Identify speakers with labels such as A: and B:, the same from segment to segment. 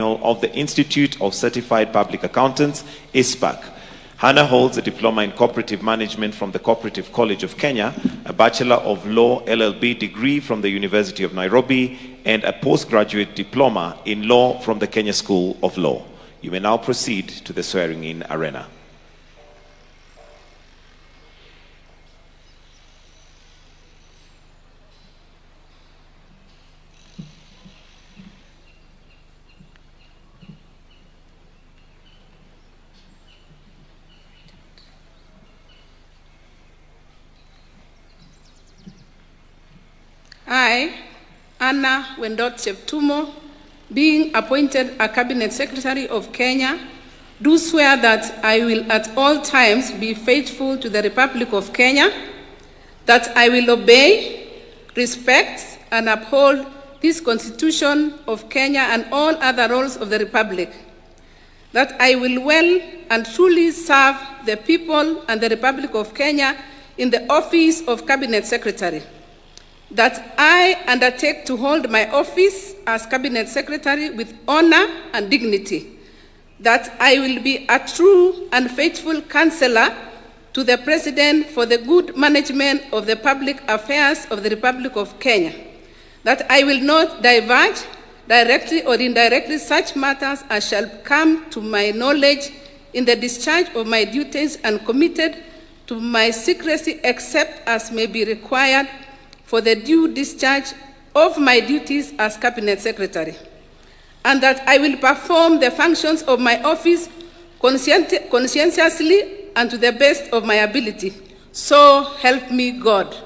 A: of the Institute of Certified Public Accountants, ISPAC. Hannah holds a diploma in cooperative management from the Cooperative College of Kenya, a Bachelor of Law LLB degree from the University of Nairobi, and a postgraduate diploma in law from the Kenya School of Law. You may now proceed to the swearing-in arena.
B: I, Anna Wendotche Tumo, being appointed a Cabinet Secretary of Kenya, do swear that I will at all times be faithful to the Republic of Kenya, that I will obey, respect, and uphold this Constitution of Kenya and all other laws of the Republic, that I will well and truly serve the people and the Republic of Kenya in the office of Cabinet Secretary, that I undertake to hold my office as Cabinet Secretary with honor and dignity, that I will be a true and faithful counselor to the President for the good management of the public affairs of the Republic of Kenya, that I will not diverge directly or indirectly such matters as shall come to my knowledge in the discharge of my duties, and committed to my secrecy except as may be required for the due discharge of my duties as Cabinet Secretary, and that I will perform the functions of my office conscientiously and to the best of my ability. So help me God.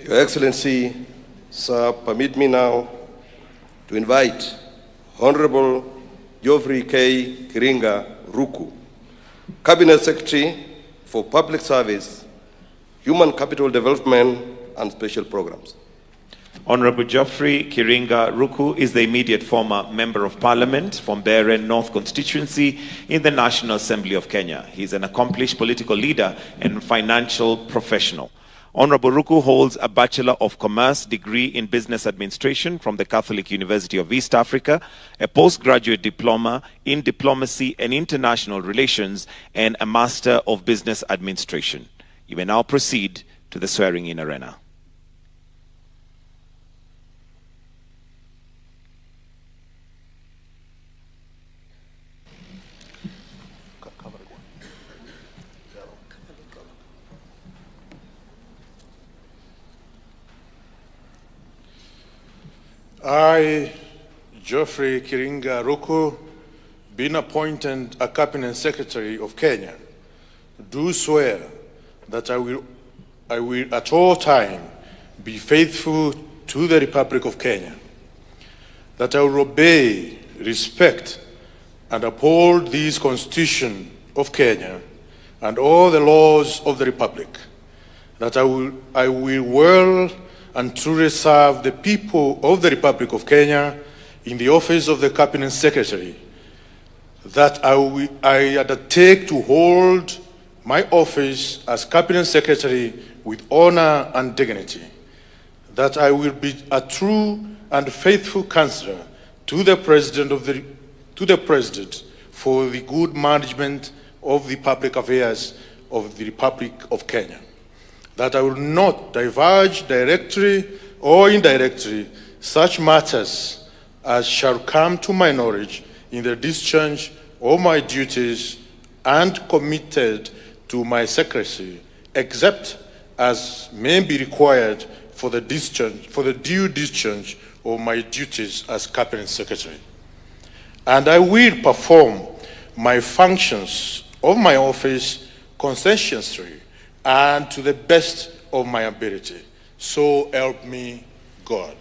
C: Your Excellency, sir, permit me now to invite Honorable Joffrey Ruku, Cabinet Secretary for Public Service, Human Capital Development and Special Programs.
A: Honorable Joffrey Ruku is the immediate former Member of Parliament from Beren North constituency in the National Assembly of Kenya. He is an accomplished political leader and financial professional. Honorable Ruku holds a Bachelor of Commerce degree in Business Administration from the Catholic University of East Africa, a postgraduate diploma in Diplomacy and International Relations, and a Master of Business Administration. You may now proceed to the swearing-in arena.
D: I, Joffrey Ruku, being appointed a Cabinet Secretary of Kenya, do swear that I will at all times be faithful to the Republic of Kenya, that I will obey, respect, and uphold this Constitution of Kenya and all the laws of the Republic, that I will well and truly serve the people of the Republic of Kenya in the office of the Cabinet Secretary, that I undertake to hold my office as Cabinet Secretary with honor and dignity, that I will be a true and faithful counselor to the President for the good management of the public affairs of the Republic of Kenya, that I will not diverge directly or indirectly such matters as shall come to my knowledge in the discharge of my duties and committed to my secrecy, except as may be required for the due discharge of my duties as Cabinet Secretary. And I will perform my functions of my office conscientiously and to the best of my ability. So help me God.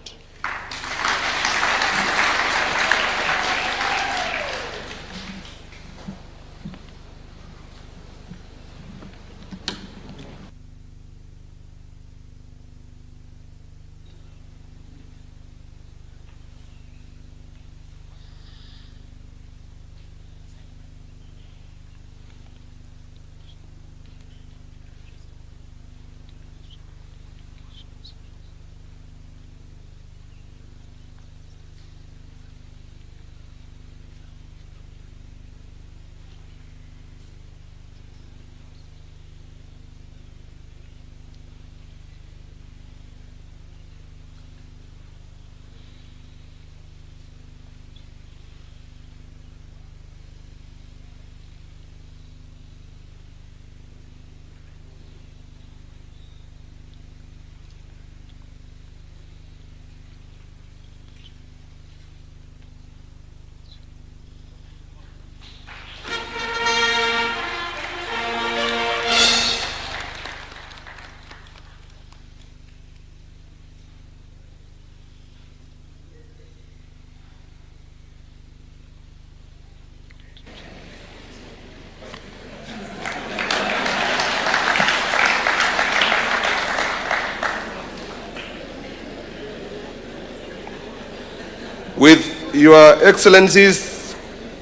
C: With Your Excellency's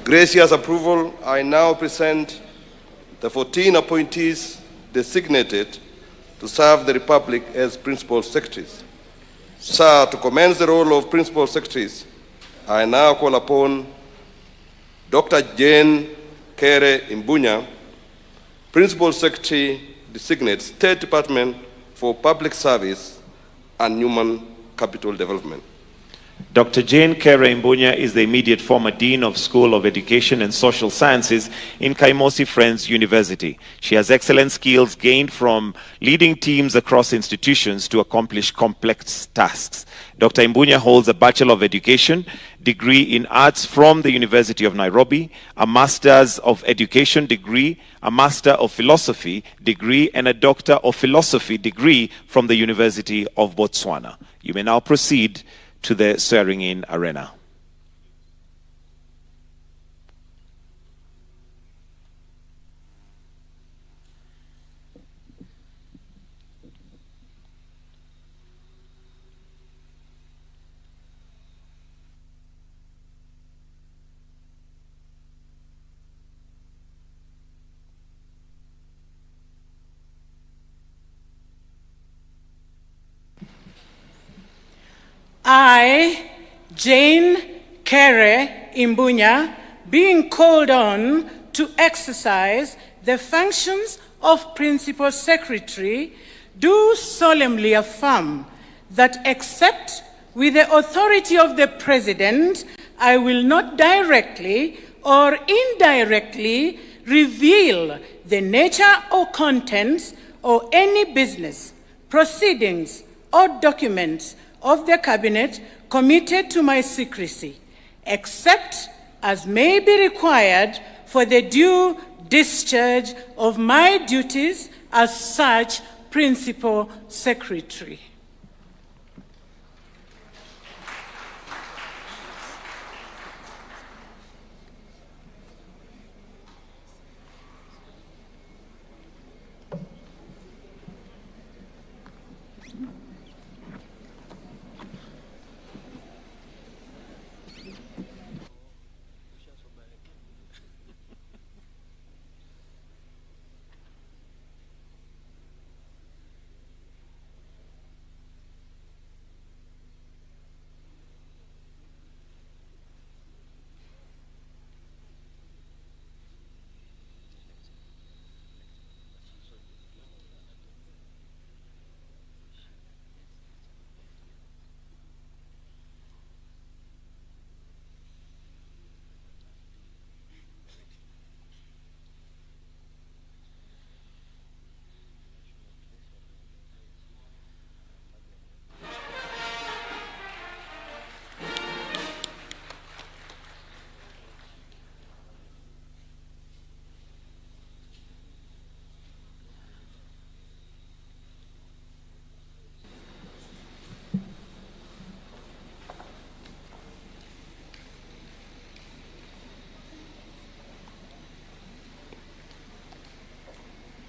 C: gracious approval, I now present the 14 appointees designated to serve the Republic as Principal Secretaries. Sir, to commence the role of Principal Secretaries, I now call upon Dr. Jane Kere Imbunya, Principal Secretary Designate, State Department for Public Service and Human Capital Development.
A: Dr. Jane Kere Imbunya is the immediate former Dean of School of Education and Social Sciences in Kaimosi Friends University. She has excellent skills gained from leading teams across institutions to accomplish complex tasks. Dr. Imbunya holds a Bachelor of Education degree in Arts from the University of Nairobi, a Master's of Education degree, a Master of Philosophy degree, and a Doctor of Philosophy degree from the University of Botswana. You may now proceed to the swearing-in arena.
E: I, Jane Kere Imbunya, being called on to exercise the functions of Principal Secretary, do solemnly affirm that except with the authority of the President, I will not directly or indirectly reveal the nature or contents or any business, proceedings, or documents of the Cabinet committed to my secrecy, except as may be required for the due discharge of my duties as such Principal Secretary.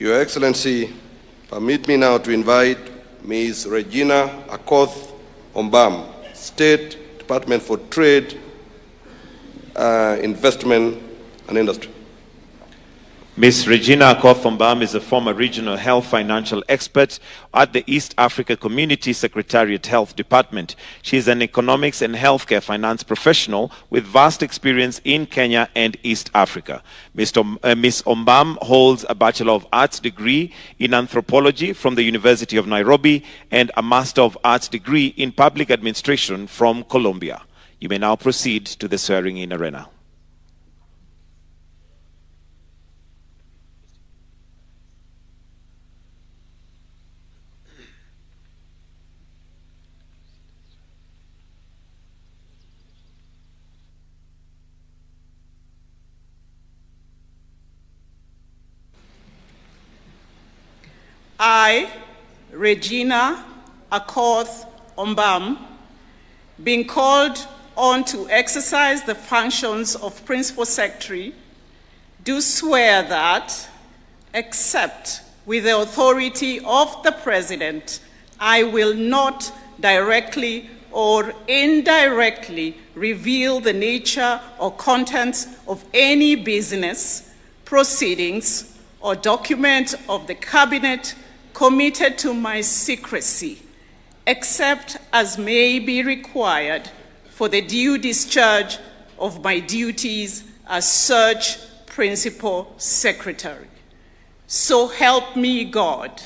C: Your Excellency, permit me now to invite Ms. Regina Omondi, State Department for Trade, Investment and Industry.
A: Ms. Regina Omondi is a former regional health financial expert at the East Africa Community Secretariat Health Department. She is an economics and healthcare finance professional with vast experience in Kenya and East Africa. Ms. Omondi holds a Bachelor of Arts degree in anthropology from the University of Nairobi and a Master of Arts degree in public administration from Columbia. You may now proceed to the swearing-in arena.
F: I, Regina Omondi, being called on to exercise the functions of Principal Secretary, do swear that, except with the authority of the President, I will not directly or indirectly reveal the nature or contents of any business, proceedings, or document of the Cabinet committed to my secrecy, except as may be required for the due discharge of my duties as such Principal Secretary. So help me God.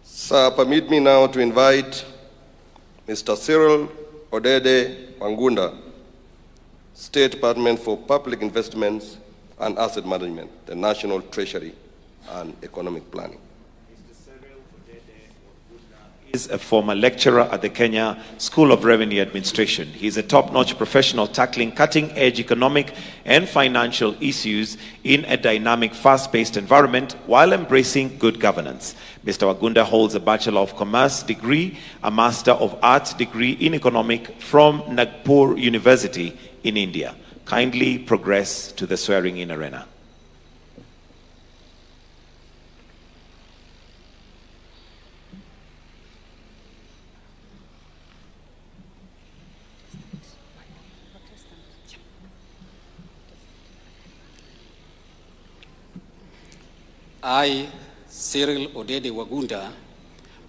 C: Sir, permit me now to invite Mr. Seriel Wagunda, State Department for Public Investments and Asset Management, the National Treasury and Economic Planning.
A: Is a former lecturer at the Kenya School of Revenue Administration. He is a top-notch professional tackling cutting-edge economic and financial issues in a dynamic, fast-paced environment while embracing good governance. Mr. Wagunda holds a Bachelor of Commerce degree, a Master of Arts degree in Economic from Nagpur University in India. Kindly progress to the swearing-in arena.
G: I, Seriel Wagunda,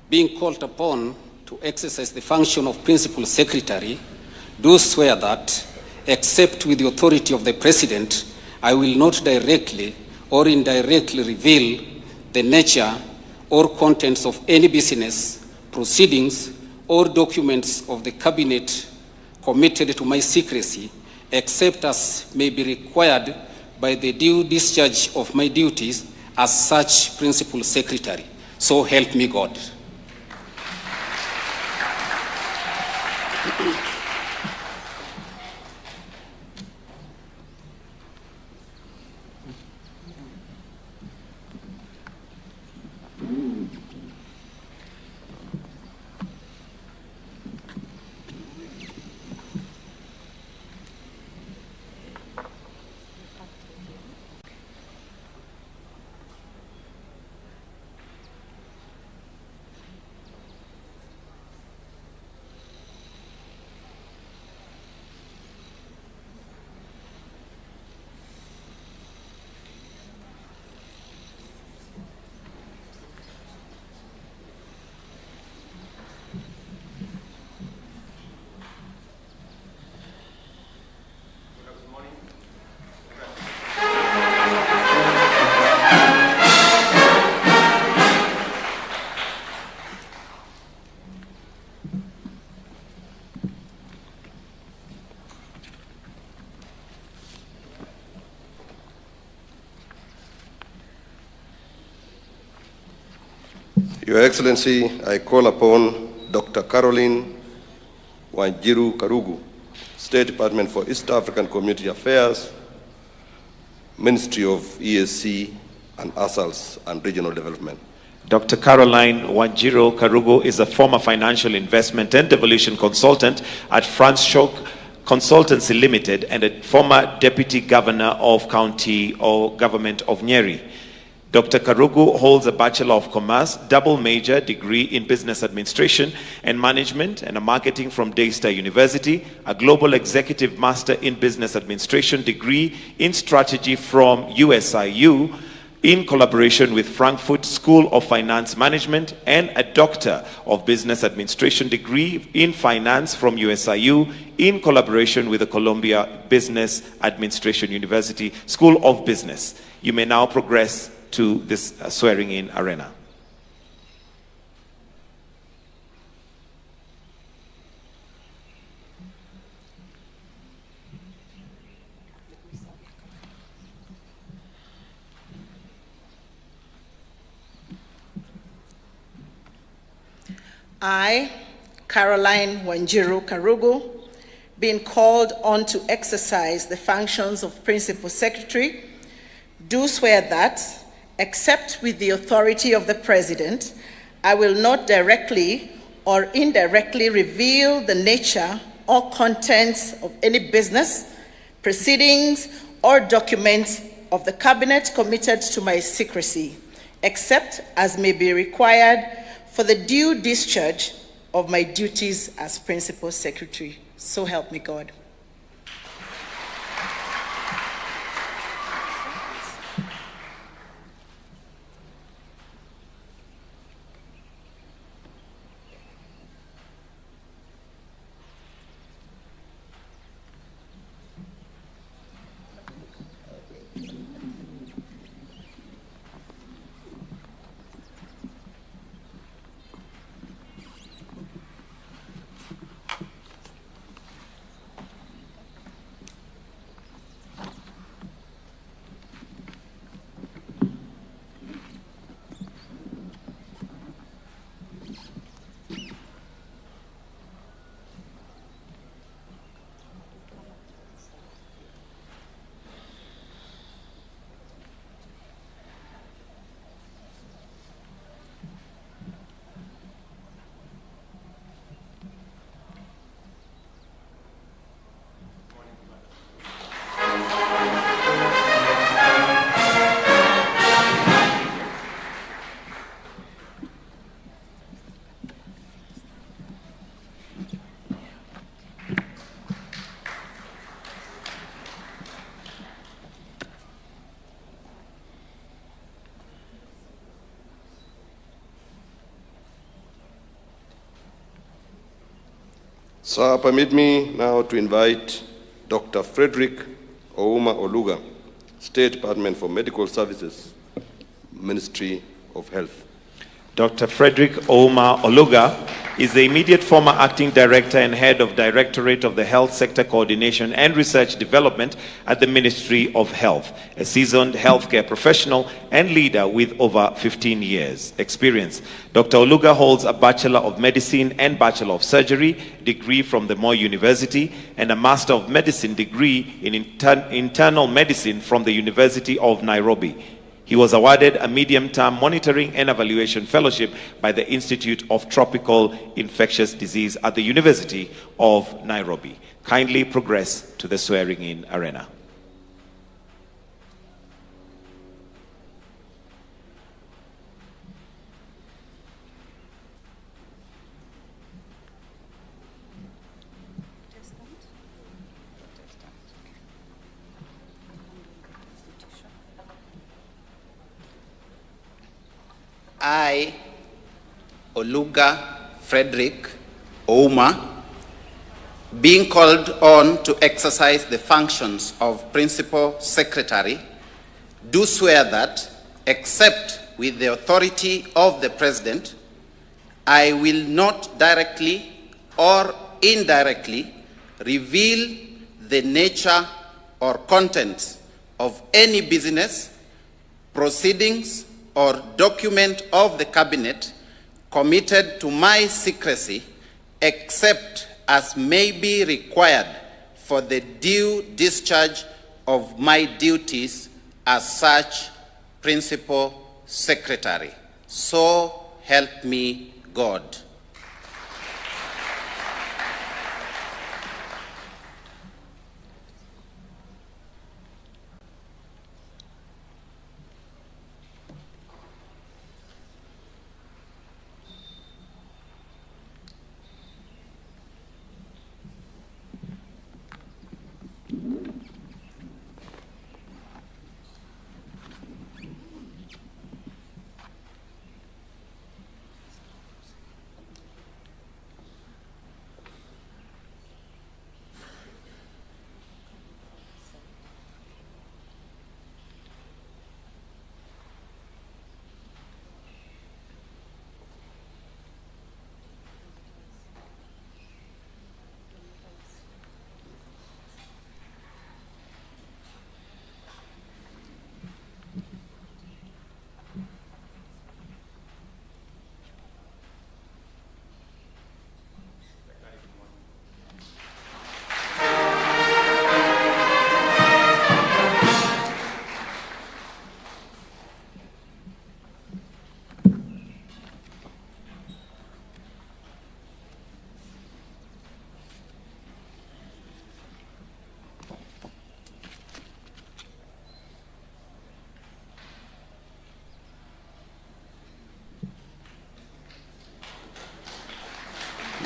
G: being called upon to exercise the function of Principal Secretary, do swear that, except with the authority of the President, I will not directly or indirectly reveal the nature or contents of any business, proceedings, or documents of the Cabinet committed to my secrecy, except as may be required by the due discharge of my duties as such Principal Secretary. So help me God.
C: Your Excellency, I call upon Dr. Caroline Wanjiru Karugu, State Department for East African Community Affairs, Ministry of ESC and ASALS and Regional Development.
A: Dr. Caroline Wanjiru Karugu is a former financial investment and devolution consultant at France Shock Consultancy Limited and a former deputy governor of county or government of Nyeri. Dr. Karugu holds a Bachelor of Commerce, double major degree in Business Administration and Management and a Marketing from Daystar University, a Global Executive Master in Business Administration degree in Strategy from USIU in collaboration with Frankfurt School of Finance Management, and a Doctor of Business Administration degree in Finance from USIU in collaboration with the Columbia Business Administration University School of Business. You may now progress to this swearing-in arena.
F: I, Caroline Wanjiru Karugu, being called on to exercise the functions of Principal Secretary, do swear that, except with the authority of the President, I will not directly or indirectly reveal the nature or contents of any business, proceedings, or documents of the Cabinet committed to my secrecy, except as may be required for the due discharge of my duties as Principal Secretary. So help me God.
C: Sir, permit me now to invite Dr. Frederick Oluga, State Department for Medical Services, Ministry of Health.
A: Dr. Frederick Oluga is the immediate former acting director and head of Directorate of the Health Sector Coordination and Research Development at the Ministry of Health, a seasoned healthcare professional and leader with over 15 years experience. Dr. Oluga holds a Bachelor of Medicine and Bachelor of Surgery degree from the Moi University and a Master of Medicine degree in Internal Medicine from the University of Nairobi. He was awarded a medium-term monitoring and evaluation fellowship by the Institute of Tropical Infectious Disease at the University of Nairobi. Kindly progress to the swearing-in arena.
H: I, Oluga Frederick Ouma, being called on to exercise the functions of Principal Secretary, do swear that, except with the authority of the President, I will not directly or indirectly reveal the nature or contents of any business, proceedings, or document of the Cabinet committed to my secrecy, except as may be required for the due discharge of my duties as such Principal Secretary. So help me God.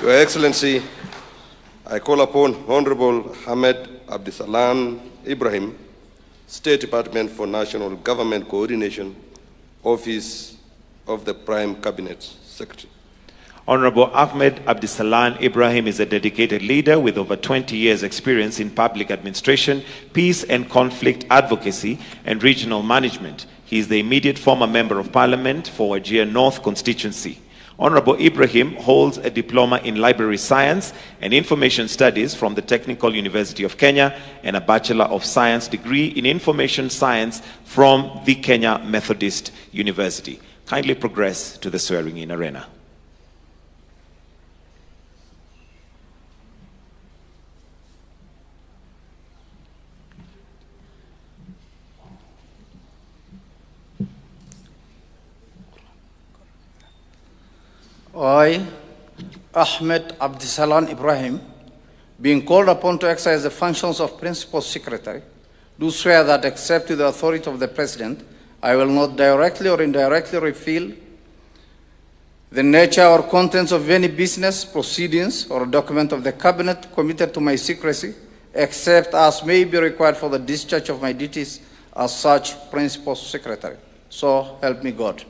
C: Your Excellency, I call upon Honorable Ahmed Ibrahim, State Department for National Government Coordination, Office of the Prime Cabinet Secretary.
A: Honorable Ahmed Ibrahim is a dedicated leader with over 20 years' experience in public administration, peace and conflict advocacy, and regional management. He is the immediate former Member of Parliament for Ajeo North constituency. Honorable Ibrahim holds a diploma in library science and information studies from the Technical University of Kenya and a Bachelor of Science degree in information science from the Kenya Methodist University. Kindly progress to the swearing-in arena.
I: I, Ahmed Ibrahim, being called upon to exercise the functions of Principal Secretary, do swear that, except with the authority of the President, I will not directly or indirectly reveal the nature or contents of any business, proceedings, or document of the Cabinet committed to my secrecy, except as may be required for the discharge of my duties as such Principal Secretary. So help me God.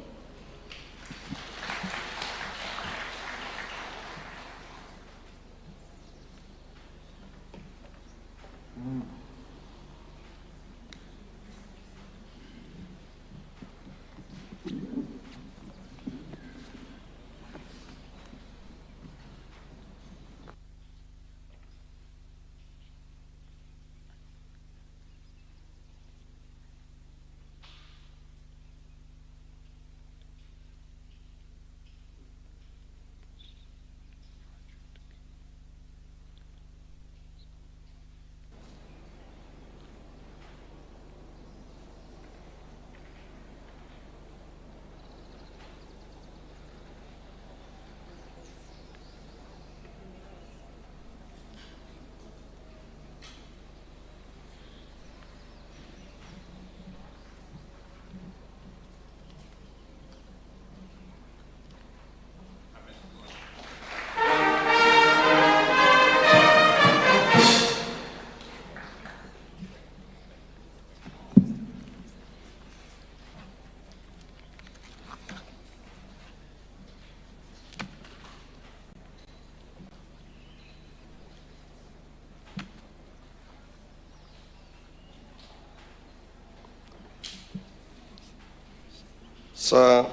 C: Sir,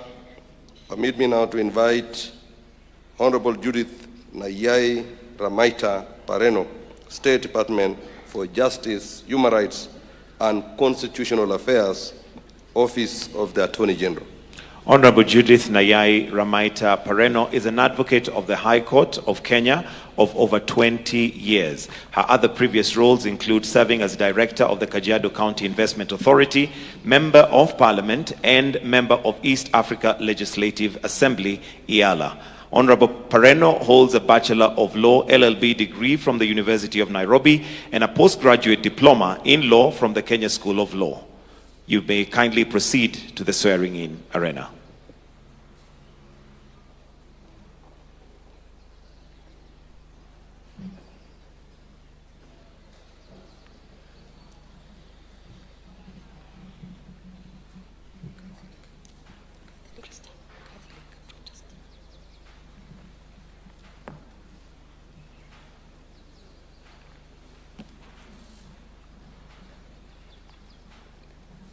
C: permit me now to invite Honorable Judith Pareno, State Department for Justice, Human Rights, and Constitutional Affairs, Office of the Attorney General.
A: Honorable Judith Pareno is an advocate of the High Court of Kenya of over 20 years. Her other previous roles include serving as Director of the Kajiado County Investment Authority, Member of Parliament, and Member of East Africa Legislative Assembly, IALA. Honorable Pareno holds a Bachelor of Law LLB degree from the University of Nairobi and a postgraduate diploma in law from the Kenya School of Law. You may kindly proceed to the swearing-in arena.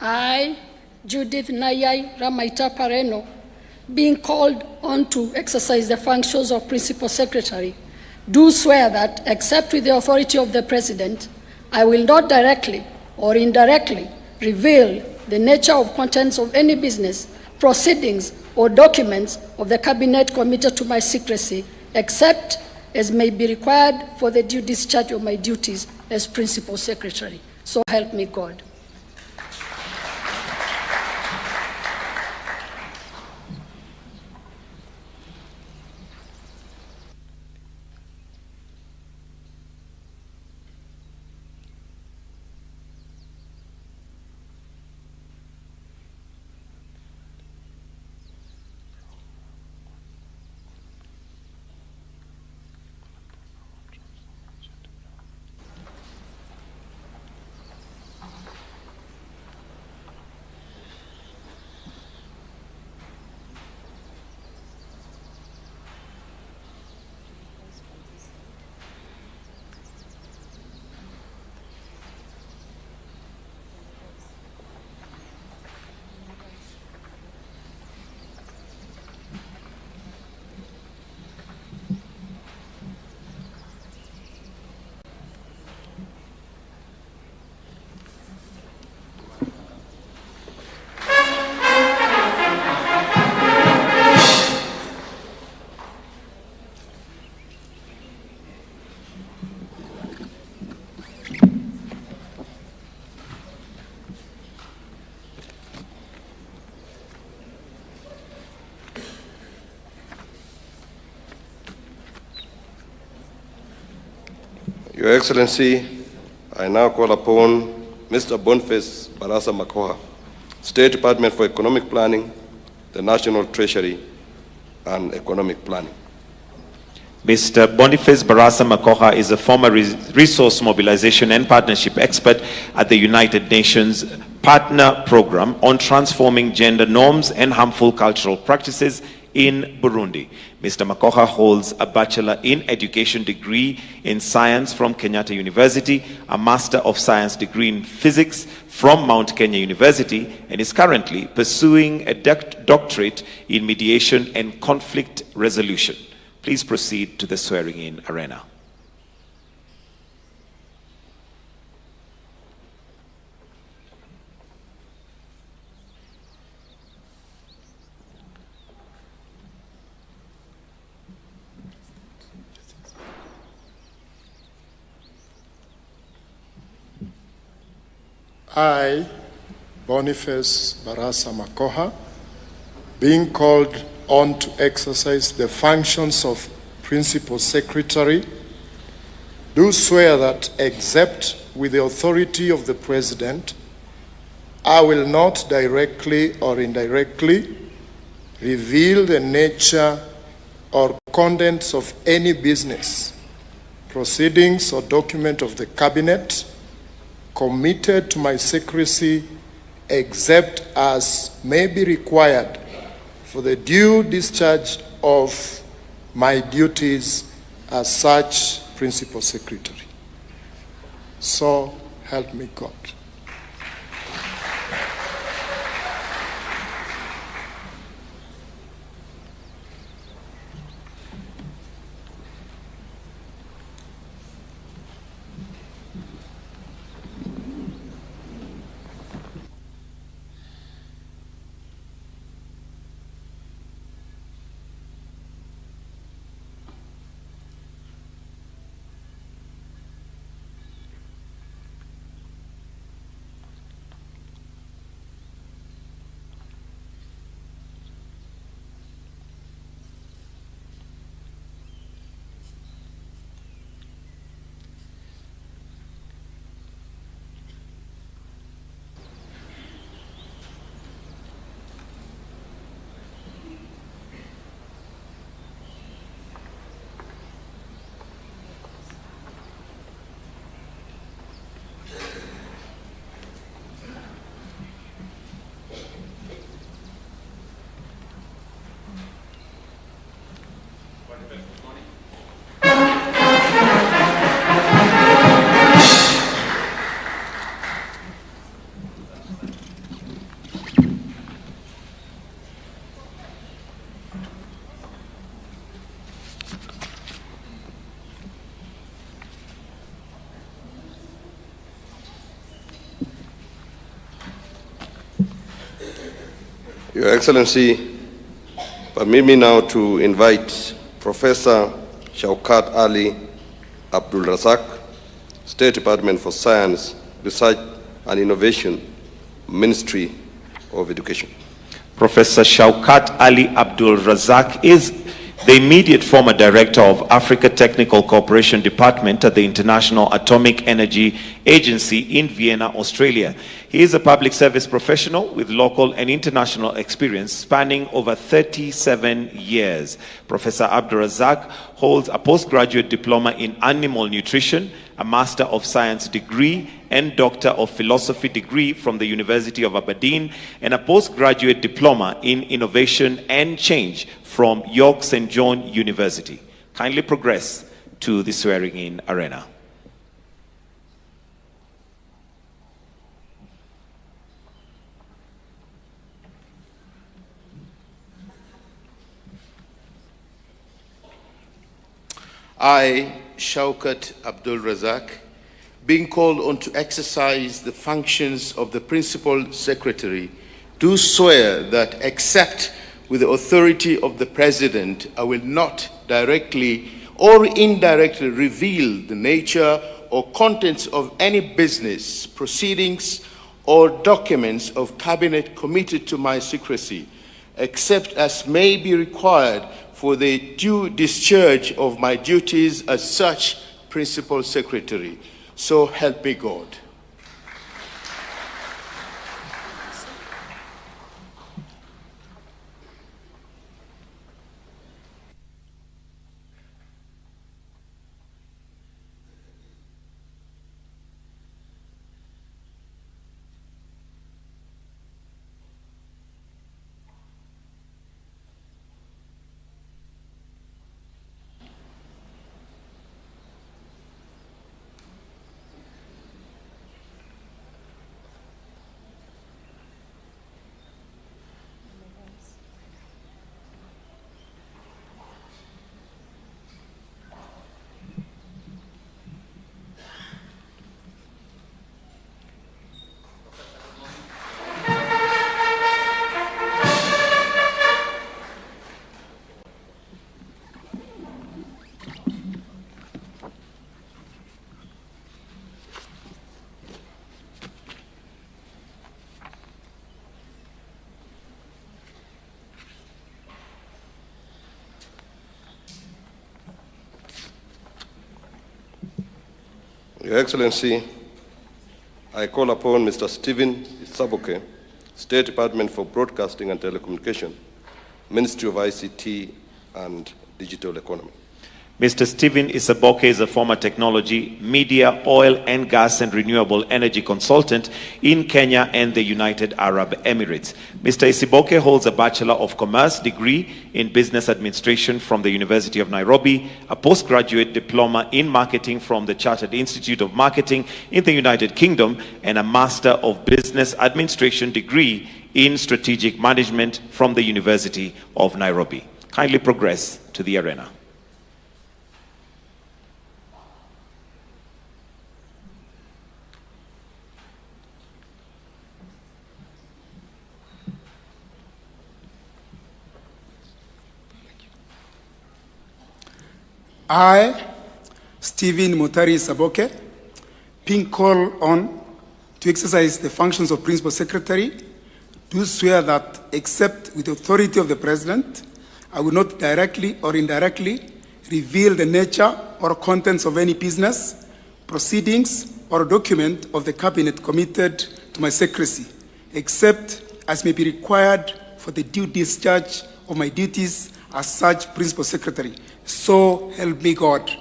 J: I, Judith Pareno, being called on to exercise the functions of Principal Secretary, do swear that, except with the authority of the President, I will not directly or indirectly reveal the nature of contents of any business, proceedings, or documents of the Cabinet committed to my secrecy, except as may be required for the due discharge of my duties as Principal Secretary. So help me God.
C: Your Excellency, I now call upon Mr. Boniface Makoha, State Department for Economic Planning, the National Treasury, and Economic Planning.
A: Mr. Boniface Makoha is a former resource mobilization and partnership expert at the United Nations Partner Program on transforming gender norms and harmful cultural practices in Burundi. Mr. Makoha holds a Bachelor in Education degree in Science from Kenyatta University, a Master of Science degree in Physics from Mount Kenya University, and is currently pursuing a doctorate in Mediation and Conflict Resolution. Please proceed to the swearing-in arena.
K: I, Boniface Makoha, being called on to exercise the functions of Principal Secretary, do swear that, except with the authority of the President, I will not directly or indirectly reveal the nature or contents of any business, proceedings, or document of the Cabinet committed to my secrecy, except as may be required for the due discharge of my duties as such Principal Secretary. So help me God.
C: Your Excellency, permit me now to invite Professor Shaukat Abdul Razak, State Department for Science, Research and Innovation, Ministry of Education.
A: Professor Shaukat Abdul Razak is the immediate former director of Africa Technical Cooperation Department at the International Atomic Energy Agency in Vienna, Australia. He is a public service professional with local and international experience spanning over 37 years. Professor Abdul Razak holds a postgraduate diploma in animal nutrition, a Master of Science degree and Doctor of Philosophy degree from the University of Aberdeen, and a postgraduate diploma in Innovation and Change from York St. John University. Kindly progress to the swearing-in arena.
L: I, Shaukat Abdul Razak, being called on to exercise the functions of the Principal Secretary, do swear that, except with the authority of the President, I will not directly or indirectly reveal the nature or contents of any business, proceedings, or documents of Cabinet committed to my secrecy, except as may be required for the due discharge of my duties as such Principal Secretary. So help me God.
C: Your Excellency, I call upon Mr. Stephen Isaboke, State Department for Broadcasting and Telecommunication, Ministry of ICT and Digital Economy.
A: Mr. Stephen Isaboke is a former technology, media, oil and gas and renewable energy consultant in Kenya and the United Arab Emirates. Mr. Isaboke holds a Bachelor of Commerce degree in Business Administration from the University of Nairobi, a postgraduate diploma in marketing from the Chartered Institute of Marketing in the United Kingdom, and a Master of Business Administration degree in Strategic Management from the University of Nairobi. Kindly progress to the arena.
M: I, Stephen Mutari Isaboke, being called on to exercise the functions of Principal Secretary, do swear that, except with the authority of the President, I will not directly or indirectly reveal the nature or contents of any business, proceedings, or document of the Cabinet committed to my secrecy, except as may be required for the due discharge of my duties as such Principal Secretary. So help me God.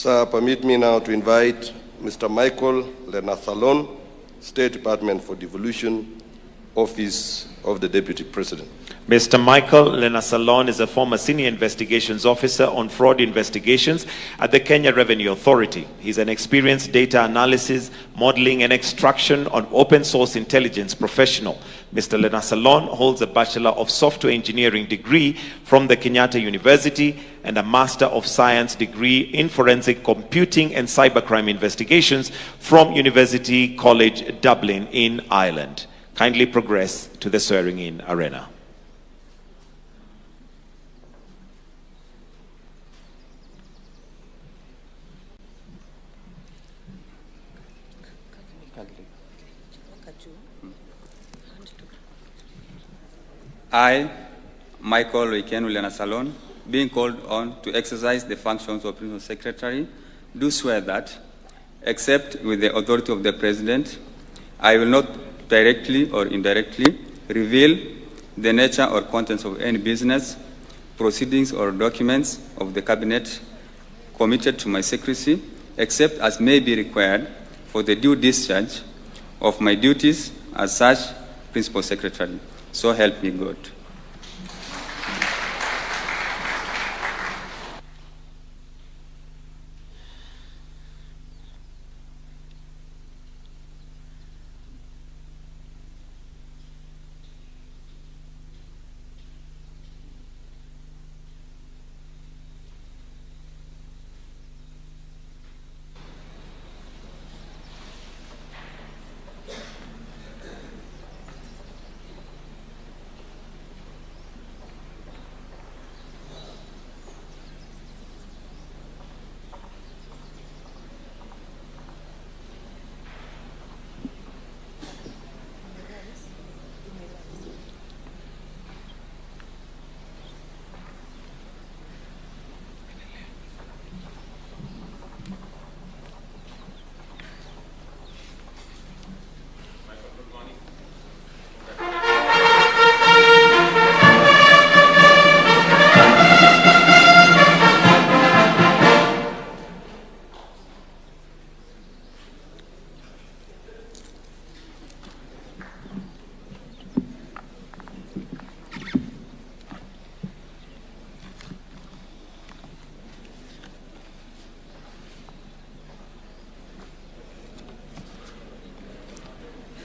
C: Sir, permit me now to invite Mr. Michael Lanasaloon, State Department for Devolution, Office of the Deputy President.
A: Mr. Michael Lanasaloon is a former senior investigations officer on fraud investigations at the Kenya Revenue Authority. He's an experienced data analysis, modeling and extraction on open source intelligence professional. Mr. Lanasaloon holds a Bachelor of Software Engineering degree from the Kenyatta University and a Master of Science degree in Forensic Computing and Cybercrime Investigations from University College Dublin in Ireland. Kindly progress to the swearing-in arena.
N: I, Michael Lanasaloon, being called on to exercise the functions of Principal Secretary, do swear that, except with the authority of the President, I will not directly or indirectly reveal the nature or contents of any business, proceedings or documents of the Cabinet committed to my secrecy, except as may be required for the due discharge of my duties as such Principal Secretary. So help me God.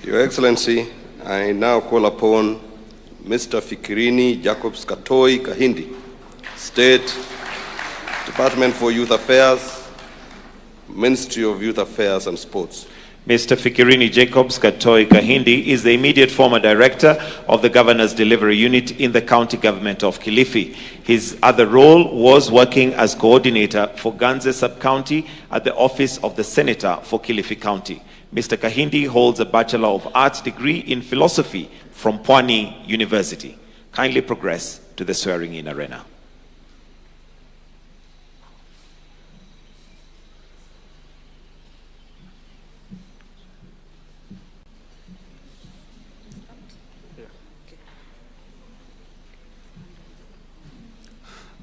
C: Your Excellency, I now call upon Mr. Fikirini Jacobs Katoi Kahindi, State Department for Youth Affairs, Ministry of Youth Affairs and Sports.
A: Mr. Fikirini Jacobs Katoi Kahindi is the immediate former director of the Governor's Delivery Unit in the County Government of Kilifi. His other role was working as coordinator for Ganze Sub-County at the Office of the Senator for Kilifi County. Mr. Kahindi holds a Bachelor of Arts degree in Philosophy from Pwani University. Kindly progress to the swearing-in arena.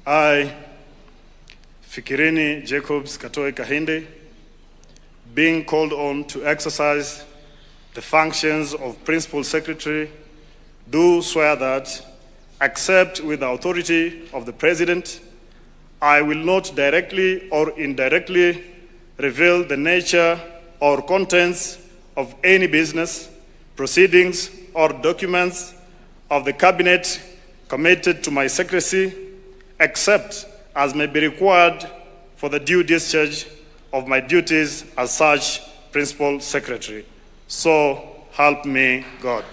O: I, Fikirini Jacobs Katoi Kahindi, being called on to exercise the functions of Principal Secretary, do swear that, except with the authority of the President, I will not directly or indirectly reveal the nature or contents of any business, proceedings, or documents of the Cabinet committed to my secrecy, except as may be required for the due discharge of my duties as such Principal Secretary. So help me God.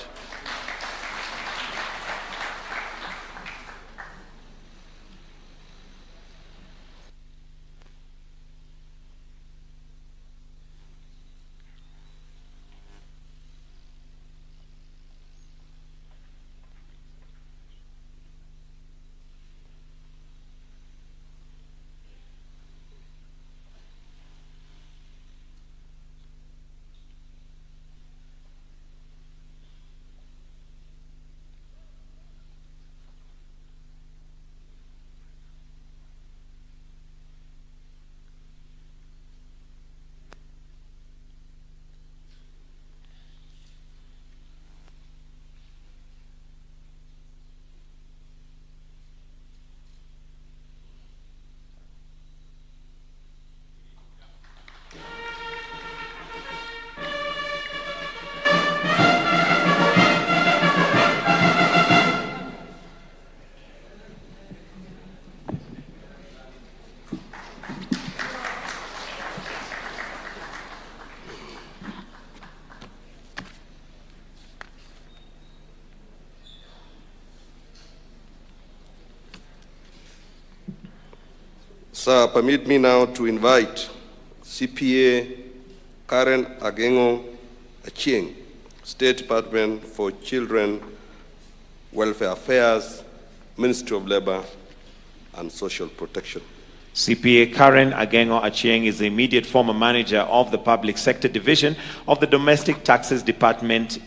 C: Sir, permit me now to invite CPA Karen Agengo Achieng, State Department for Children Welfare Affairs, Ministry of Labor and Social Protection.
A: CPA Karen Agengo Achieng is the immediate former manager of the Public Sector Division of the Domestic Taxes Department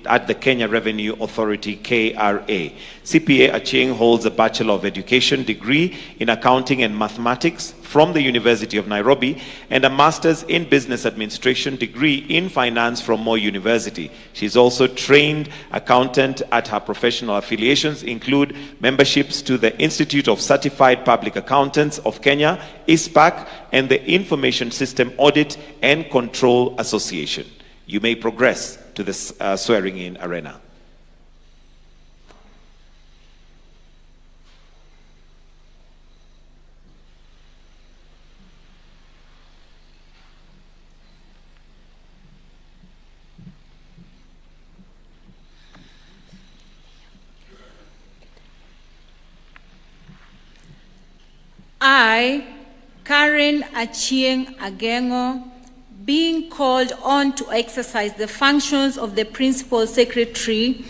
A: at the Kenya Revenue Authority, KRA. CPA Achieng holds a Bachelor of Education degree in Accounting and Mathematics from the University of Nairobi and a Master's in Business Administration degree in Finance from Moi University. She's also trained accountant at her professional affiliations include memberships to the Institute of Certified Public Accountants of Kenya, ISPAC, and the Information System Audit and Control Association. You may progress to the swearing-in arena.
P: I, Karen Achieng Agengo, being called on to exercise the functions of the Principal Secretary,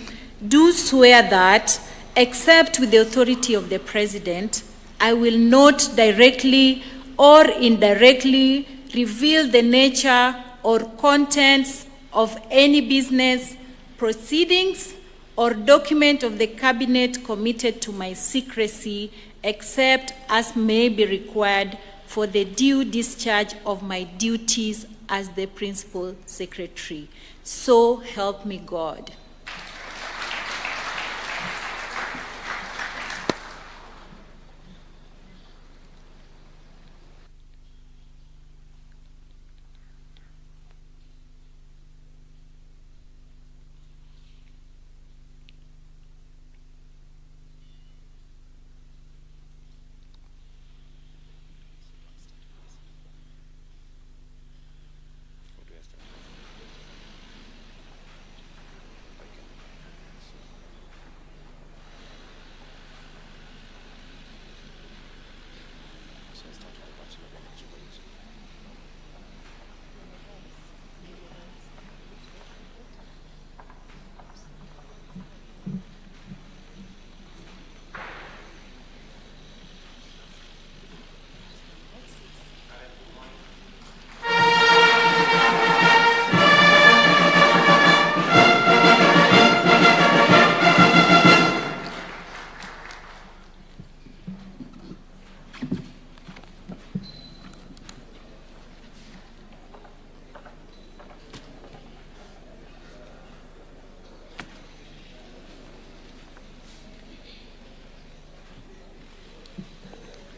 P: do swear that, except with the authority of the President, I will not directly or indirectly reveal the nature or contents of any business, proceedings, or document of the Cabinet committed to my secrecy, except as may be required for the due discharge of my duties as the Principal Secretary. So help me God.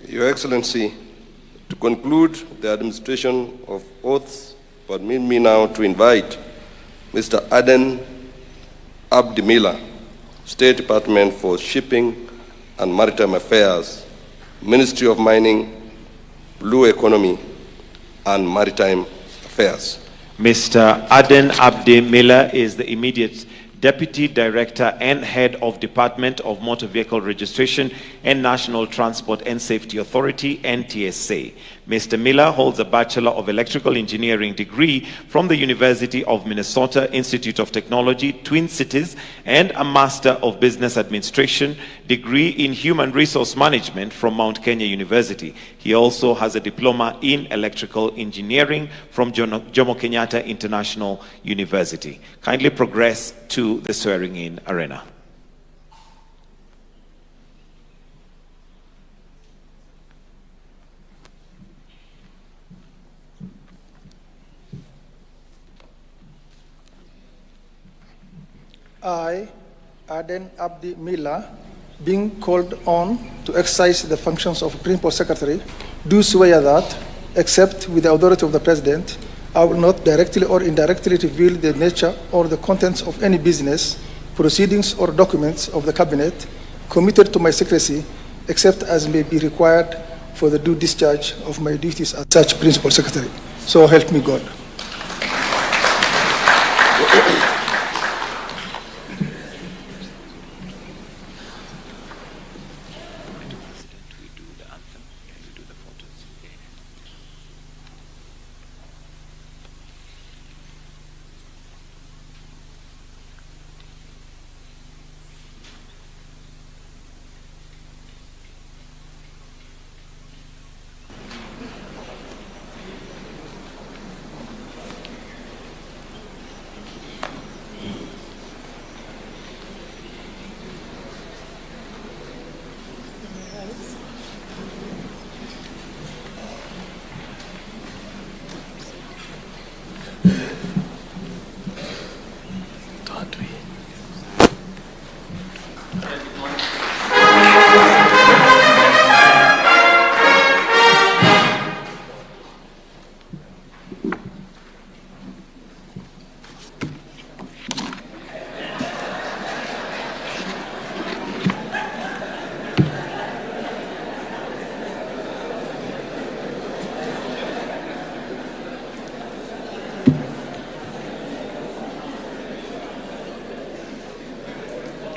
C: Your Excellency, to conclude the administration of oaths, permit me now to invite Mr. Aden Abdi, State Department for Shipping and Maritime Affairs, Ministry of Mining, Blue Economy, and Maritime Affairs.
A: Mr. Aden Abdi Miller is the immediate Deputy Director and Head of Department of Motor Vehicle Registration and National Transport and Safety Authority, NTSA. Mr. Miller holds a Bachelor of Electrical Engineering degree from the University of Minnesota Institute of Technology, Twin Cities, and a Master of Business Administration degree in Human Resource Management from Mount Kenya University. He also has a Diploma in Electrical Engineering from Jomo Kenyatta International University. Kindly progress to the swearing-in arena.
Q: I, Aden Abdi Miller, being called on to exercise the functions of Principal Secretary, do swear that, except with the authority of the President, I will not directly or indirectly reveal the nature or the contents of any business, proceedings, or documents of the Cabinet committed to my secrecy, except as may be required for the due discharge of my duties as such Principal Secretary. So help me God.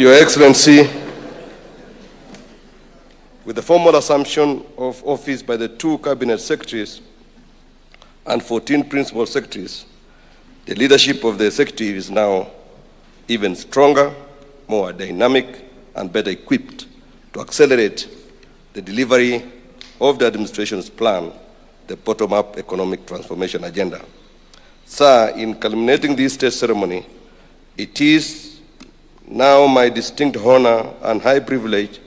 C: Your Excellency, with the formal assumption of office by the 2 cabinet secretaries and 14 principal secretaries, the leadership of the executive is now even stronger, more dynamic, and better equipped to accelerate the delivery of the administration's plan, the bottom-up economic transformation agenda. Sir, in culminating this state ceremony, it is now my distinct honor and high privilege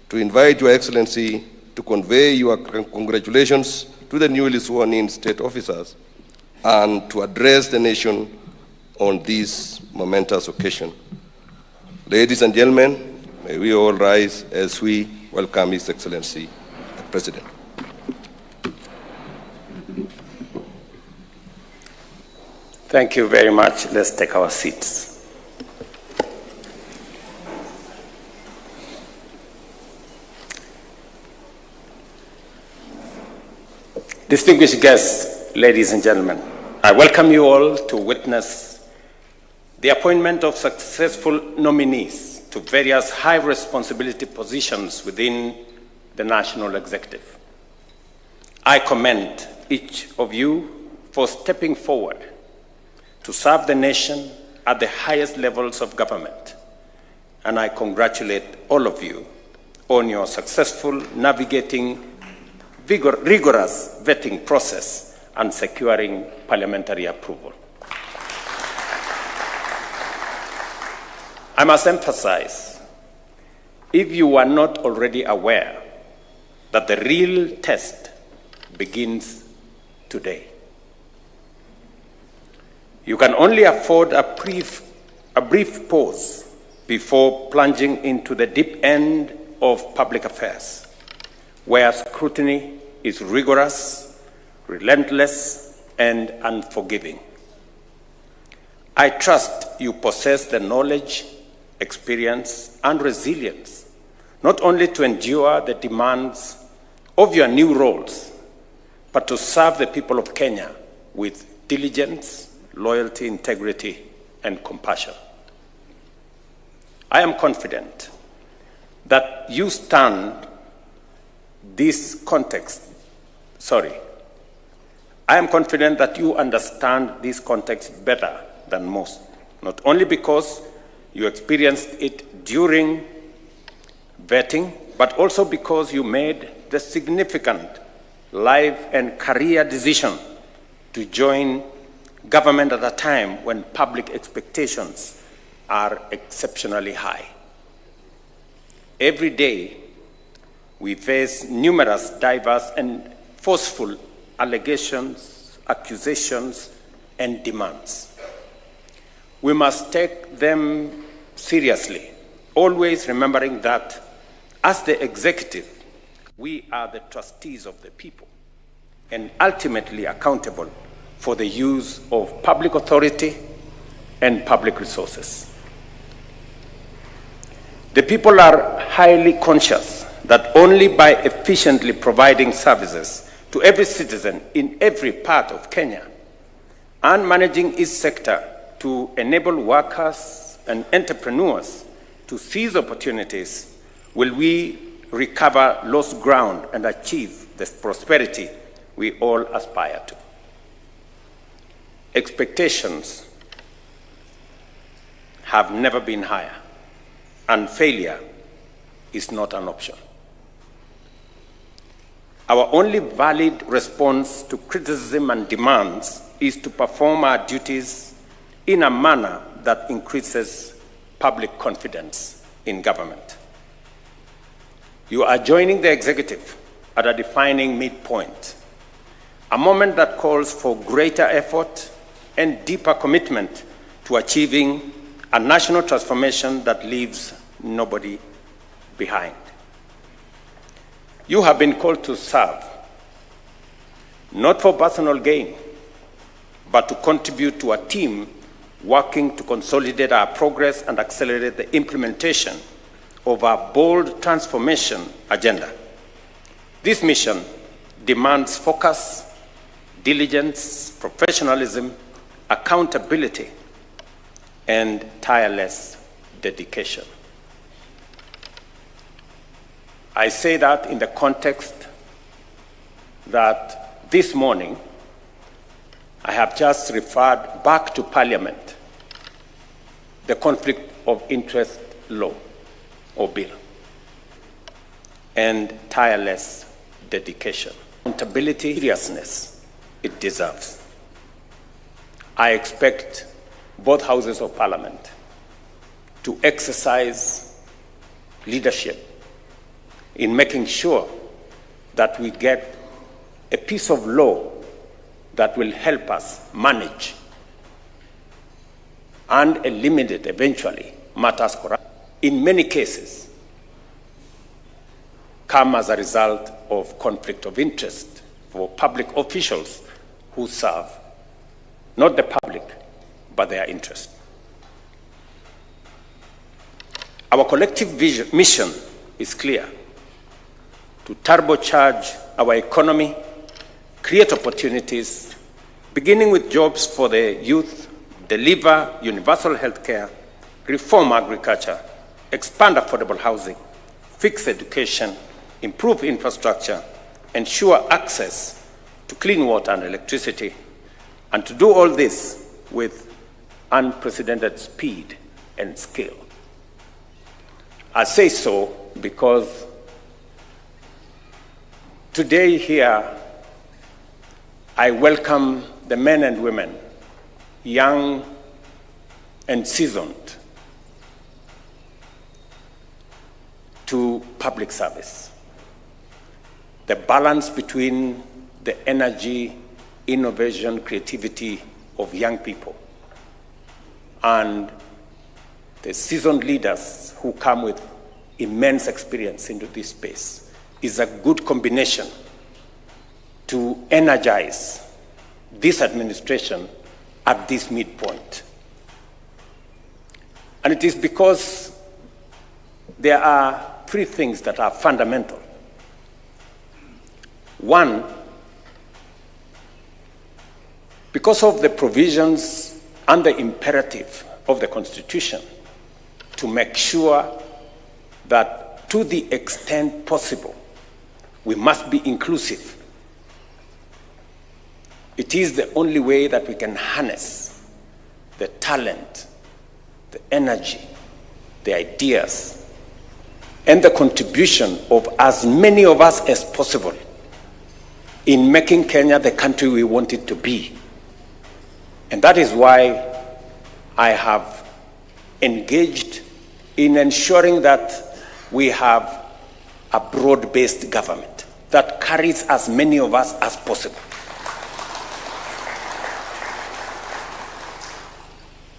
C: to invite Your Excellency to convey your congratulations to the newly sworn-in state officers and to address the nation on this momentous occasion. Ladies and gentlemen, may we all rise as we welcome His Excellency, the President.
R: Thank you very much. Let's take our seats. Distinguished guests, ladies and gentlemen, I welcome you all to witness the appointment of successful nominees to various high responsibility positions within the National Executive. I commend each of you for stepping forward to serve the nation at the highest levels of government, and I congratulate all of you on your successful navigating rigorous vetting process and securing parliamentary approval. I must emphasize, if you are not already aware, that the real test begins today. You can only afford a brief pause before plunging into the deep end of public affairs, where scrutiny is rigorous, relentless, and unforgiving. I trust you possess the knowledge, experience, and resilience, not only to endure the demands of your new roles, but to serve the people of Kenya with diligence, loyalty, integrity, and compassion. I am confident that you understand this context better than most, not only because you experienced it during vetting, but also because you made the significant life and career decision to join government at a time when public expectations are exceptionally high. Every day, we face numerous diverse and forceful allegations, accusations, and demands. We must take them seriously, always remembering that as the executive, we are the trustees of the people and ultimately accountable for the use of public authority and public resources. The people are highly conscious that only by efficiently providing services to every citizen in every part of Kenya and managing each sector to enable workers and entrepreneurs to seize opportunities will we recover lost ground and achieve the prosperity we all aspire to. Expectations have never been higher, and failure is not an option. Our only valid response to criticism and demands is to perform our duties in a manner that increases public confidence in government. You are joining the executive at a defining midpoint, a moment that calls for greater effort and deeper commitment to achieving a national transformation that leaves nobody behind. You have been called to serve, not for personal gain, but to contribute to a team working to consolidate our progress and accelerate the implementation of our bold transformation agenda. This mission demands focus, diligence, professionalism, accountability, and tireless dedication. I say that in the context that this morning I have just referred back to Parliament the Conflict of Interest Law, or Bill, and tireless dedication, accountability, seriousness it deserves. I expect both houses of Parliament to exercise leadership in making sure that we get a piece of law that will help us manage and eliminate eventually matters corrupt. In many cases, come as a result of conflict of interest for public officials who serve not the public, but their interest. Our collective mission is clear: to turbocharge our economy, create opportunities, beginning with jobs for the youth, deliver universal health care, reform agriculture, expand affordable housing, fix education, improve infrastructure, ensure access to clean water and electricity, and to do all this with unprecedented speed and scale. I say so because today here, I welcome the men and women, young and seasoned, to public service. The balance between the energy, innovation, creativity of young people and the seasoned leaders who come with immense experience into this space is a good combination to energize this administration at this midpoint. And it is because there are three things that are fundamental. One, because of the provisions and the imperative of the Constitution to make sure that to the extent possible, we must be inclusive. It is the only way that we can harness the talent, the energy, the ideas, and the contribution of as many of us as possible in making Kenya the country we want it to be. And that is why I have engaged in ensuring that we have a broad-based government that carries as many of us as possible.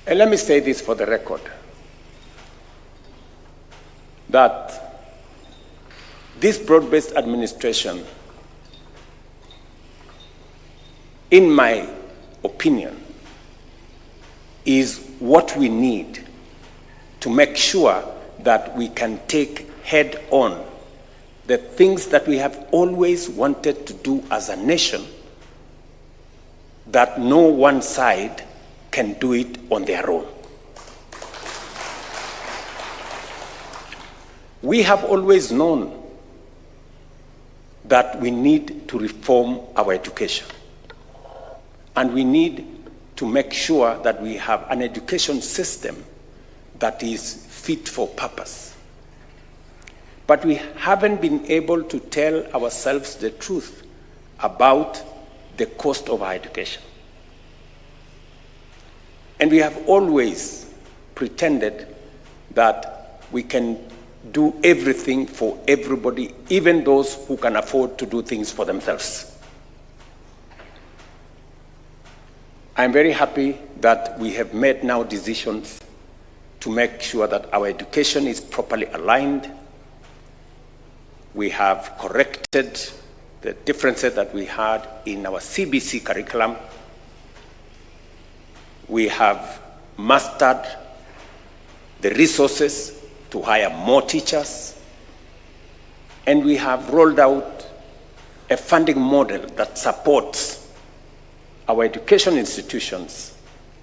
R: And let me say this for the record, that this broad-based administration, in my opinion, is what we need to make sure that we can take head on the things that we have always wanted to do as a nation, that no one side can do it on their own. We have always known that we need to reform our education, and we need to make sure that we have an education system that is fit for purpose. But we haven't been able to tell ourselves the truth about the cost of our education. And we have always pretended that we can do everything for everybody, even those who can afford to do things for themselves. I'm very happy that we have made now decisions to make sure that our education is properly aligned. We have corrected the differences that we had in our CBC curriculum. We have mastered the resources to hire more teachers, and we have rolled out a funding model that supports our education institutions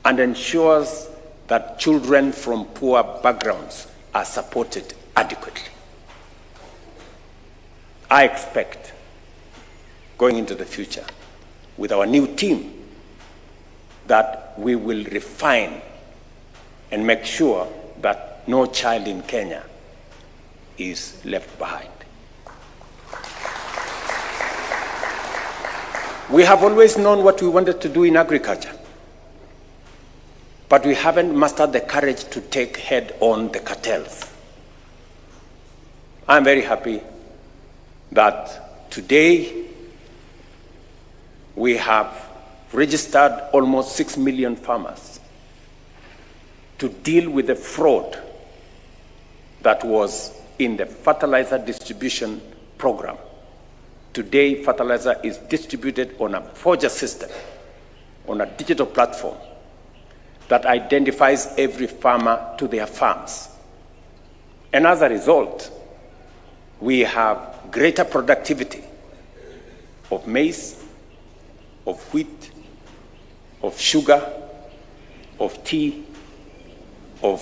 R: and ensures that children from poor backgrounds are supported adequately. I expect going into the future with our new team that we will refine and make sure that no child in Kenya is left behind. We have always known what we wanted to do in agriculture, but we haven't mastered the courage to take head on the cartels. I'm very happy that today we have registered almost 6 million farmers to deal with the fraud that was in the fertilizer distribution program. Today, fertilizer is distributed on a forger system, on a digital platform that identifies every farmer to their farms. And as a result, we have greater productivity of maize, of wheat, of sugar, of tea, of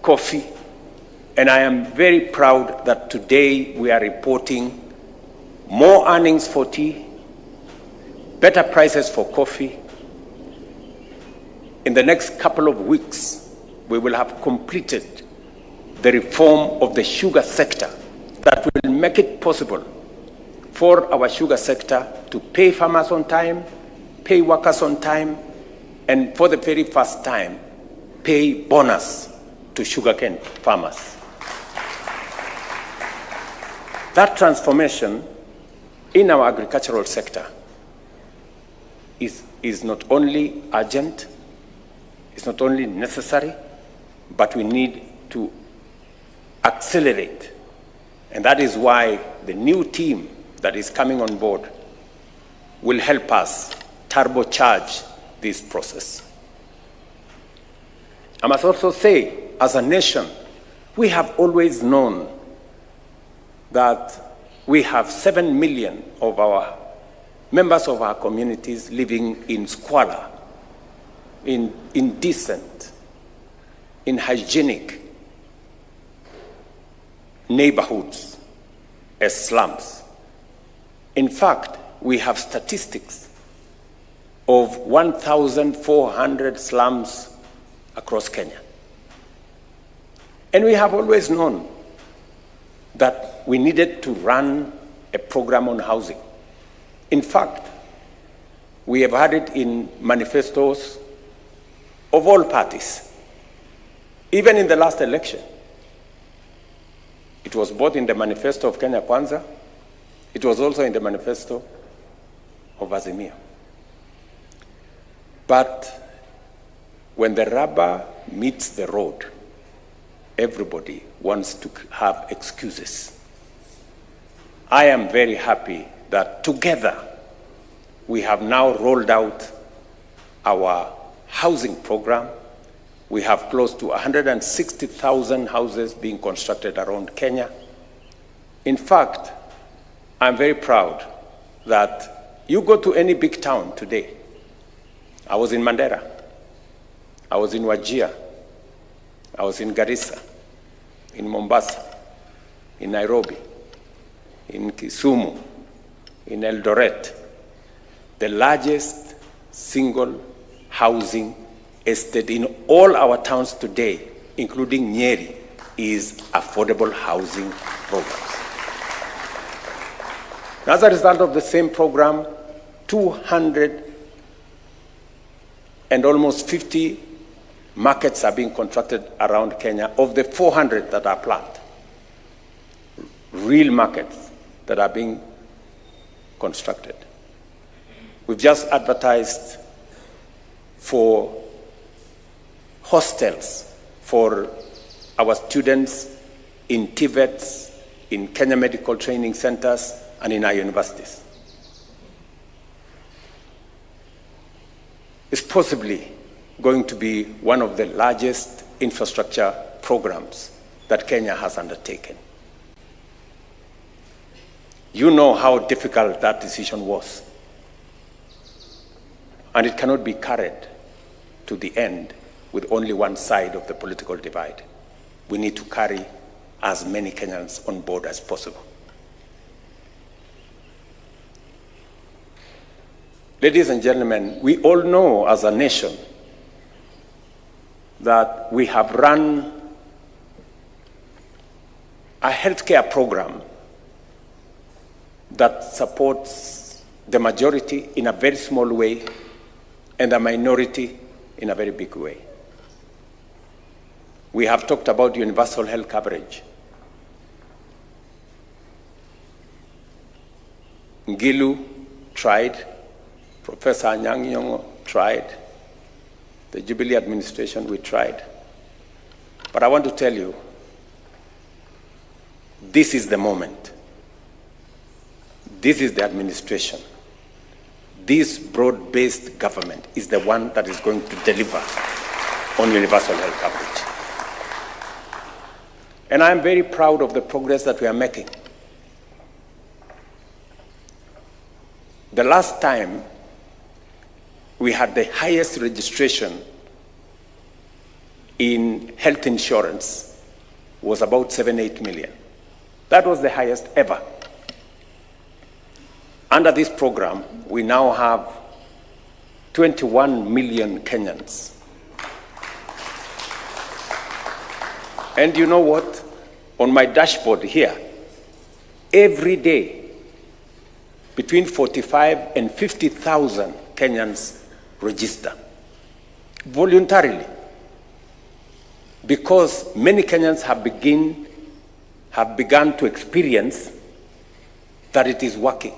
R: coffee. And I am very proud that today we are reporting more earnings for tea, better prices for coffee. In the next couple of weeks, we will have completed the reform of the sugar sector that will make it possible for our sugar sector to pay farmers on time, pay workers on time, and for the very first time, pay bonus to sugarcane farmers. That transformation in our agricultural sector is not only urgent, it's not only necessary, but we need to accelerate. And that is why the new team that is coming on board will help us turbocharge this process. I must also say, as a nation, we have always known that we have 7 million of our members of our communities living in squalor, in indecent, in hygienic neighborhoods as slums. In fact, we have statistics of 1,400 slums across Kenya. And we have always known that we needed to run a program on housing. In fact, we have had it in manifestos of all parties. Even in the last election, it was both in the manifesto of Kenya Kwanza, it was also in the manifesto of Azimio. But when the rubber meets the road, everybody wants to have excuses. I am very happy that together we have now rolled out our housing program. We have close to 160,000 houses being constructed around Kenya. In fact, I'm very proud that you go to any big town today. I was in Mandera, I was in Wajir, I was in Garissa, in Mombasa, in Nairobi, in Kisumu, in Eldoret. The largest single housing estate in all our towns today, including Nyeri, is affordable housing programs. As a result of the same program, 200 and almost 50 markets are being constructed around Kenya of the 400 that are planned. Real markets that are being constructed. We've just advertised for hostels for our students in TVETs, in Kenya Medical Training Centers, and in our universities. It's possibly going to be one of the largest infrastructure programs that Kenya has undertaken. You know how difficult that decision was. And it cannot be carried to the end with only one side of the political divide. We need to carry as many Kenyans on board as possible. Ladies and gentlemen, we all know as a nation that we have run a healthcare program that supports the majority in a very small way and the minority in a very big way. We have talked about universal health coverage. Ngilu tried, Professor Anyang' Nyong'o tried, the Jubilee administration, we tried. But I want to tell you, this is the moment. This is the administration. This broad-based government is the one that is going to deliver on universal health coverage. And I'm very proud of the progress that we are making. The last time we had the highest registration in health insurance was about 7-8 million. That was the highest ever. Under this program, we now have 21 million Kenyans. And you know what? On my dashboard here, every day, between 45 and 50,000 Kenyans register voluntarily, because many Kenyans have begun to experience that it is working.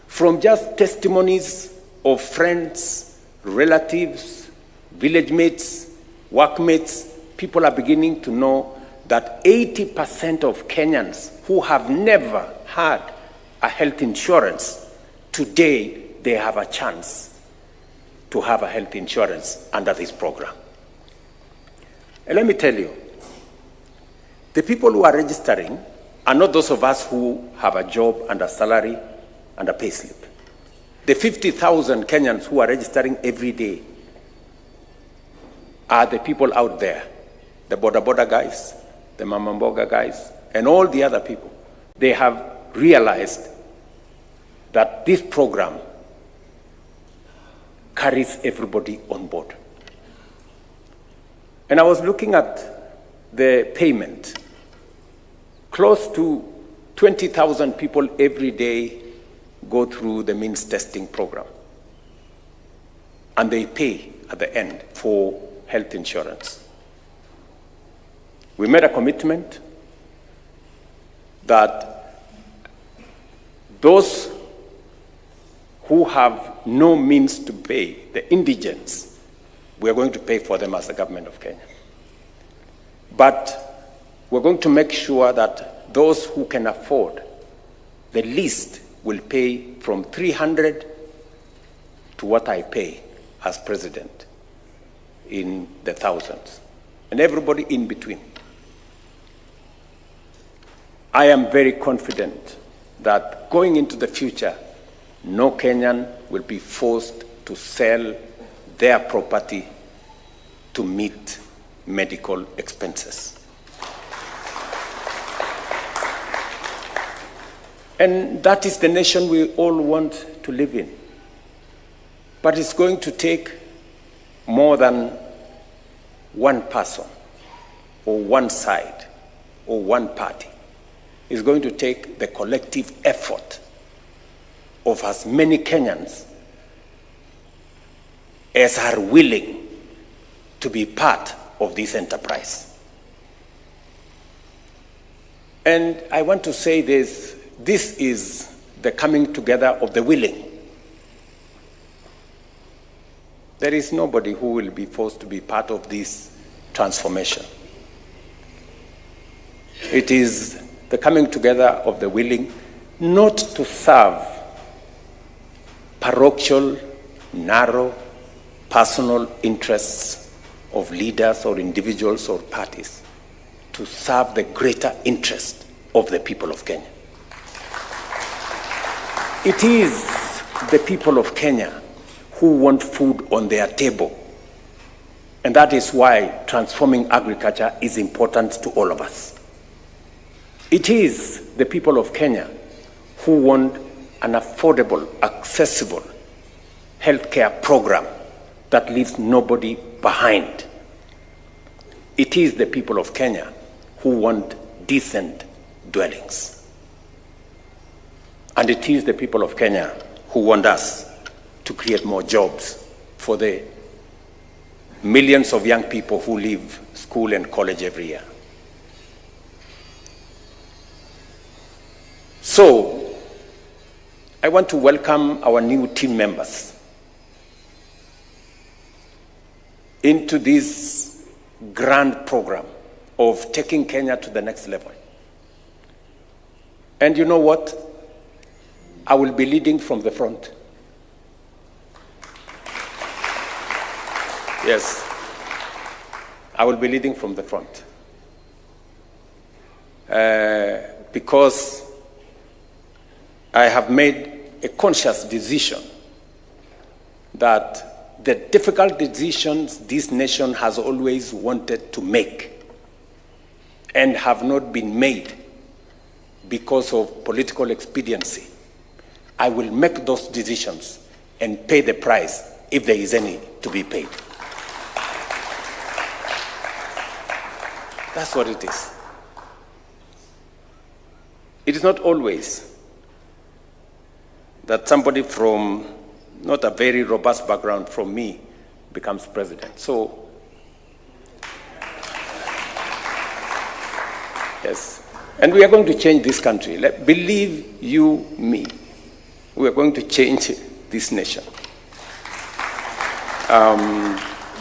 R: From just testimonies of friends, relatives, village mates, workmates, people are beginning to know that 80% of Kenyans who have never had a health insurance, today they have a chance to have a health insurance under this program. And let me tell you, the people who are registering are not those of us who have a job and a salary and a pay slip. The 50,000 Kenyans who are registering every day are the people out there, the boda guys, the mamamboga guys, and all the other people. They have realized that this program carries everybody on board. And I was looking at the payment. Close to 20,000 people every day go through the means testing program. And they pay at the end for health insurance. We made a commitment that those who have no means to pay, the indigents, we are going to pay for them as the government of Kenya. But we're going to make sure that those who can afford the least will pay from 300 to what I pay as president, in the thousands, and everybody in between. I am very confident that going into the future, no Kenyan will be forced to sell their property to meet medical expenses. And that is the nation we all want to live in. But it's going to take more than one person or one side or one party. It's going to take the collective effort of as many Kenyans as are willing to be part of this enterprise. And I want to say this is the coming together of the willing. There is nobody who will be forced to be part of this transformation. It is the coming together of the willing, not to serve parochial, narrow, personal interests of leaders or individuals or parties, to serve the greater interest of the people of Kenya. It is the people of Kenya who want food on their table. And that is why transforming agriculture is important to all of us. It is the people of Kenya who want an affordable, accessible healthcare program that leaves nobody behind. It is the people of Kenya who want decent dwellings. And it is the people of Kenya who want us to create more jobs for the millions of young people who leave school and college every year. So, I want to welcome our new team members into this grand program of taking Kenya to the next level. And you know what? I will be leading from the front. Yes, I will be leading from the front. Because I have made a conscious decision that the difficult decisions this nation has always wanted to make and have not been made because of political expediency, I will make those decisions and pay the price if there is any to be paid. That's what it is. It is not always that somebody from not a very robust background from me becomes president. So, yes. And we are going to change this country. Believe you me, we are going to change this nation.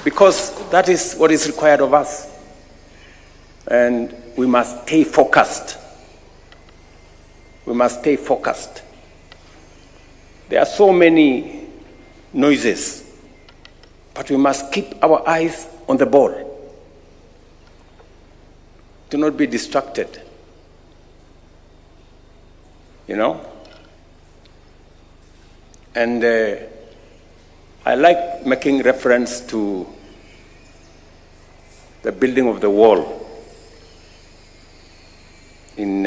R: Because that is what is required of us. And we must stay focused. We must stay focused. There are so many noises, but we must keep our eyes on the ball. Do not be distracted. You know? And I like making reference to the building of the wall in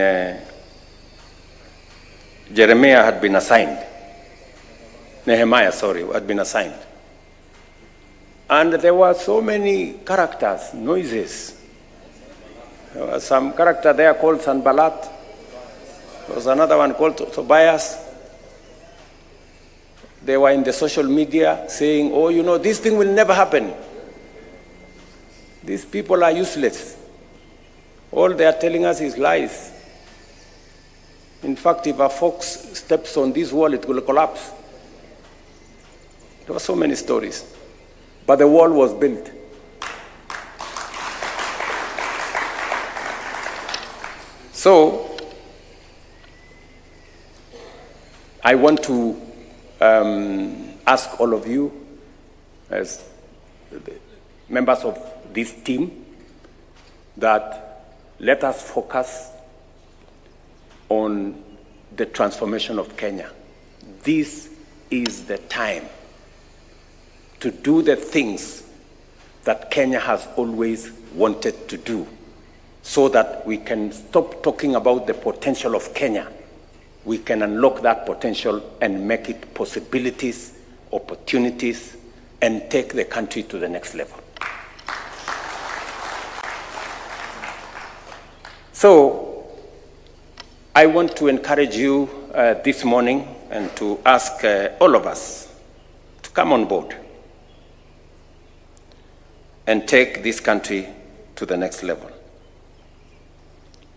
R: Jeremiah had been assigned. Nehemiah, had been assigned. And there were so many characters, noises. There was some character there called Sanballat. There was another one called Tobias. They were in the social media saying, oh, you know, this thing will never happen. These people are useless. All they are telling us is lies. In fact, if a fox steps on this wall, it will collapse. There were so many stories. But the wall was built. So, I want to ask all of you, as members of this team, that let us focus on the transformation of Kenya. This is the time to do the things that Kenya has always wanted to do, so that we can stop talking about the potential of Kenya. We can unlock that potential and make it possibilities, opportunities, and take the country to the next level. So, I want to encourage you this morning and to ask all of us to come on board and take this country to the next level.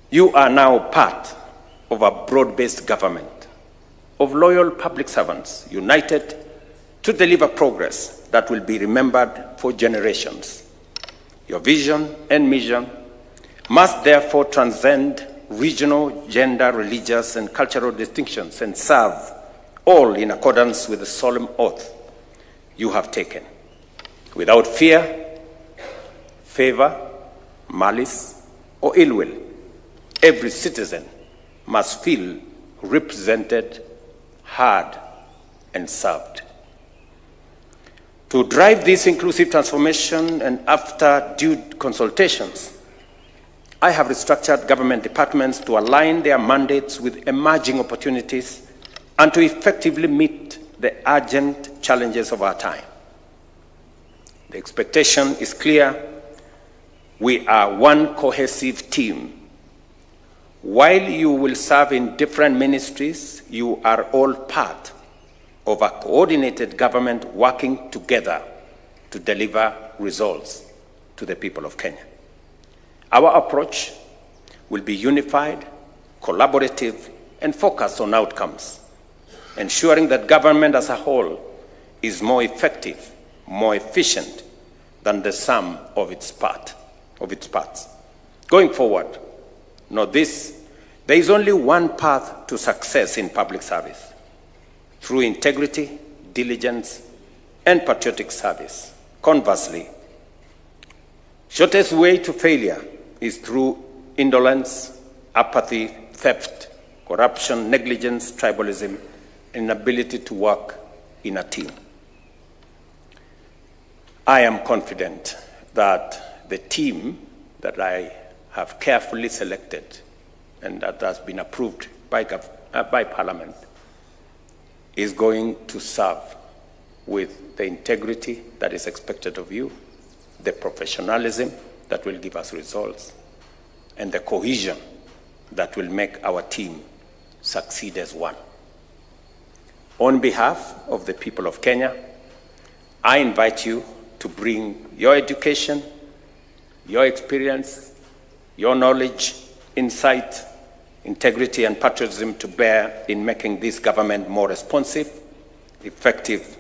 R: You are now part of a broad-based government of loyal public servants united to deliver progress that will be remembered for generations. Your vision and mission must therefore transcend regional, gender, religious, and cultural distinctions and serve all in accordance with the solemn oath you have taken. Without fear, favor, malice, or ill will, every citizen must feel represented, heard, and served. To drive this inclusive transformation, and after due consultations, I have restructured government departments to align their mandates with emerging opportunities and to effectively meet the urgent challenges of our time. The expectation is clear. We are one cohesive team. While you will serve in different ministries, you are all part of a coordinated government working together to deliver results to the people of Kenya. Our approach will be unified, collaborative, and focused on outcomes, ensuring that government as a whole is more effective, more efficient than the sum of its parts. Going forward, note this, there is only one path to success in public service: through integrity, diligence, and patriotic service. Conversely, shortest way to failure is through indolence, apathy, theft, corruption, negligence, tribalism, and inability to work in a team. I am confident that the team that I have carefully selected and that has been approved by Parliament is going to serve with the integrity that is expected of you, the professionalism that will give us results, and the cohesion that will make our team succeed as one. On behalf of the people of Kenya, I invite you to bring your education, your experience, your knowledge, insight, integrity, and patriotism to bear in making this government more responsive, effective,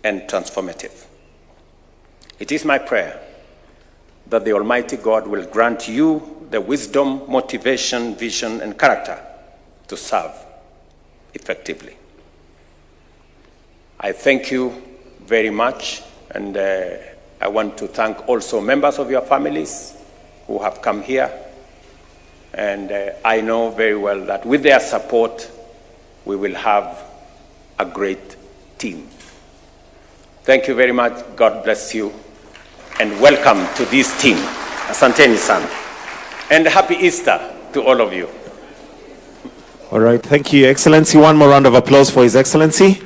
R: and transformative. It is my prayer that the Almighty God will grant you the wisdom, motivation, vision, and character to serve effectively. I thank you very much, and I want to thank also members of your families who have come here. And I know very well that with their support, we will have a great team. Thank you very much. God bless you. And welcome to this team. Asanteni sana. And happy Easter to all of you.
A: All right. Thank you, Excellency. One more round of applause for His Excellency.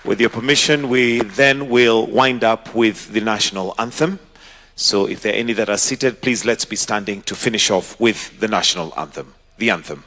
A: With your permission, we then will wind up with the national anthem. So if there are any that are seated, please let's be standing to finish off with the national anthem. The anthem.